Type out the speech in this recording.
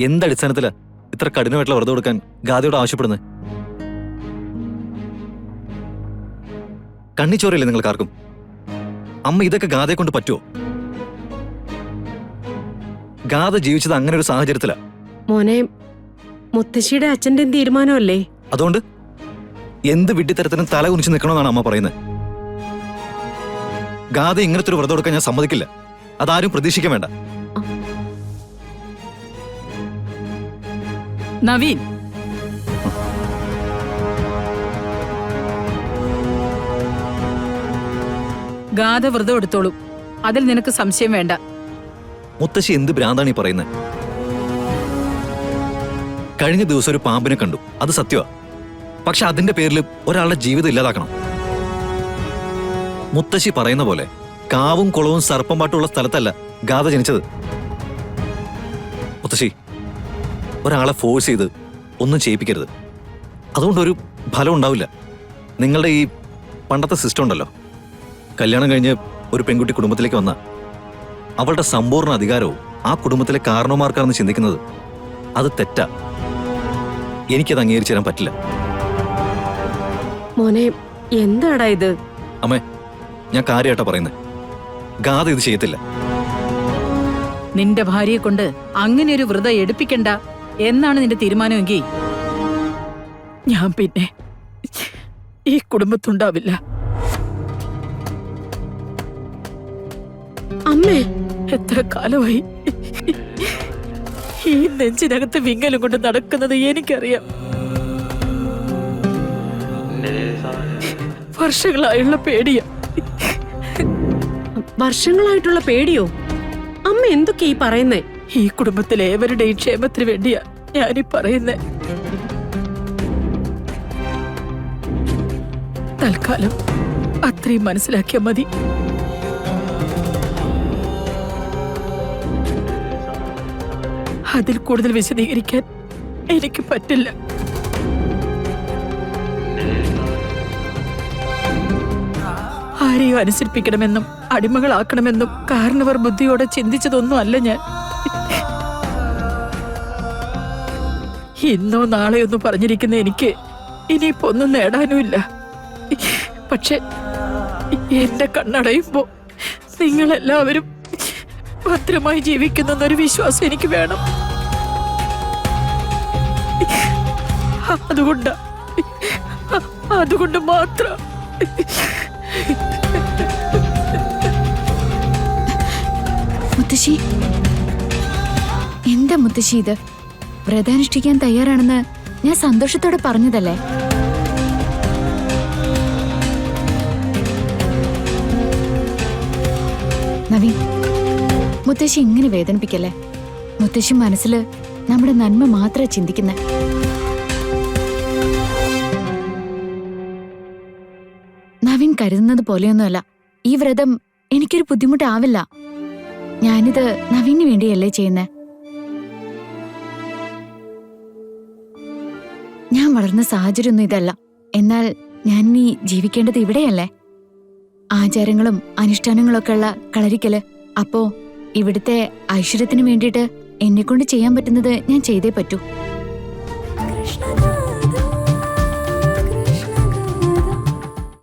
എന്തടിസ്ഥാനത്തിലാ ഇത്ര കഠിനമായിട്ടുള്ള വ്രതം കൊടുക്കാൻ ഗാദിയോട് ആവശ്യപ്പെടുന്നത്? കണ്ണിച്ചോറില്ലേ നിങ്ങൾക്കാർക്കും? അമ്മ ഇതൊക്കെ ഗാഥയെ കൊണ്ട് പറ്റുമോ? ഗാഥ ജീവിച്ചത് അങ്ങനെ ഒരു സാഹചര്യത്തിലാ. മോനെ, മുത്തശ്ശിയുടെ അച്ഛന്റെ തീരുമാനമല്ലേ? അതുകൊണ്ട് എന്ത് വിഡ്ഢിത്തരത്തിനും തല കുനിച്ച് നിൽക്കണമെന്നാണ് അമ്മ പറയുന്നത്. ഗാഥ ഇങ്ങനത്തെ ഒരു വ്രതം കൊടുക്കാൻ ഞാൻ സമ്മതിക്കില്ല. അതാരും പ്രതീക്ഷിക്കാൻ വേണ്ട. നവീൻ, ഗാഥ വ്രതം എടുത്തോളൂ, അതിൽ നിനക്ക് സംശയം വേണ്ട. മുത്തശ്ശി എന്ത് ഭ്രാന്താണ് ഈ പറയുന്നത്? കഴിഞ്ഞ ദിവസം ഒരു പാമ്പിനെ കണ്ടു, അത് സത്യമാ. പക്ഷെ അതിന്റെ പേരിൽ ഒരാളുടെ ജീവിതം ഇല്ലാതാക്കണം. മുത്തശ്ശി പറയുന്ന പോലെ കാവും കുളവും സർപ്പം പാട്ടുള്ള സ്ഥലത്തല്ല ഗാഥ ജനിച്ചത്. മുത്തശ്ശി, ഒരാളെ ഫോഴ്സ് ചെയ്ത് ഒന്നും ചെയ്യിപ്പിക്കരുത്. അതുകൊണ്ടൊരു ഫലം ഉണ്ടാവില്ല. നിങ്ങളുടെ ഈ പണ്ടത്തെ സിസ്റ്റം ഉണ്ടല്ലോ, കല്യാണം കഴിഞ്ഞ് ഒരു പെൺകുട്ടി കുടുംബത്തിലേക്ക് വന്ന അവളുടെ സമ്പൂർണ്ണ അധികാരവും ആ കുടുംബത്തിലെ കാരണവന്മാർക്കാണെന്ന് ചിന്തിക്കുന്നത് അത് തെറ്റാ. എനിക്കത് അംഗീകരിച്ചു തരാൻ പറ്റില്ല. മോനെ, എന്താടാ ഇത്? അമ്മേ, ഞാൻ കാര്യമായിട്ടാ പറയുന്നത്. ഗാഥ ഇത് ചെയ്യത്തില്ല. നിന്റെ ഭാര്യയെ കൊണ്ട് അങ്ങനെ ഒരു വ്രതം എടുപ്പിക്കണ്ട എന്നാണ് നിന്റെ തീരുമാനമെങ്കിൽ ഞാൻ പിന്നെ ഈ കുടുംബത്തുണ്ടാവില്ല. അമ്മേ, എത്ര കാലമായി ഈ നെഞ്ചിനകത്ത് വിങ്ങലും കൊണ്ട് നടക്കുന്നത് എനിക്കറിയാം. വർഷങ്ങളായുള്ള പേടിയാ. വർഷങ്ങളായിട്ടുള്ള പേടിയോ? അമ്മ എന്തൊക്കെ ഈ പറയുന്നേ? ഈ കുടുംബത്തിലെ ഏവരുടെയും ക്ഷേമത്തിന് വേണ്ടിയാ ഞാനീ പറയുന്നേ. തൽക്കാലം അത്രയും മനസ്സിലാക്കിയാ മതി. അതിൽ കൂടുതൽ വിശദീകരിക്കാൻ എനിക്ക് പറ്റില്ല. ആരെയും അനുസരിപ്പിക്കണമെന്നും അടിമകളാക്കണമെന്നും കാരണവർ ബുദ്ധിയോടെ ചിന്തിച്ചതൊന്നും അല്ല ഞാൻ. ഇന്നോ നാളെയൊന്നു പറഞ്ഞിരിക്കുന്ന എനിക്ക് ഇനിയിപ്പോ ഒന്നും നേടാനുമില്ല. പക്ഷെ എന്റെ കണ്ണടയുമ്പോ നിങ്ങളെല്ലാവരും ഭദ്രമായി ജീവിക്കുന്നൊരു വിശ്വാസം എനിക്ക് വേണം. അതുകൊണ്ട് മാത്രം. മുത്തശ്ശി, എന്താ മുത്തശ്ശി ഇത്? വ്രതാനുഷ്ഠിക്കാൻ തയ്യാറാണെന്ന് ഞാൻ സന്തോഷത്തോടെ പറഞ്ഞതല്ലേ? നവീൻ, മുത്തശ്ശി ഇങ്ങനെ വേദനിപ്പിക്കല്ലേ. മുത്തശ്ശി മനസ്സിൽ നമ്മുടെ നന്മ മാത്രമേ ചിന്തിക്കുന്നേ. നവീൻ കരുതുന്നത് പോലെയൊന്നുമല്ല. ഈ വ്രതം എനിക്കൊരു ബുദ്ധിമുട്ടാവില്ല. ഞാനിത് നവീന് വേണ്ടിയല്ലേ ചെയ്യുന്നേ. ഞാൻ വളർന്ന സാഹചര്യമൊന്നും ഇതല്ല. എന്നാൽ ഞാൻ നീ ജീവിക്കേണ്ടത് ഇവിടെയല്ലേ. ആചാരങ്ങളും അനുഷ്ഠാനങ്ങളൊക്കെ ഉള്ള കളരിക്കല്. അപ്പോ ഇവിടുത്തെ ഐശ്വര്യത്തിന് വേണ്ടിയിട്ട് എന്നെക്കൊണ്ട് ചെയ്യാൻ പറ്റുന്നത് ഞാൻ ചെയ്തേ പറ്റൂ.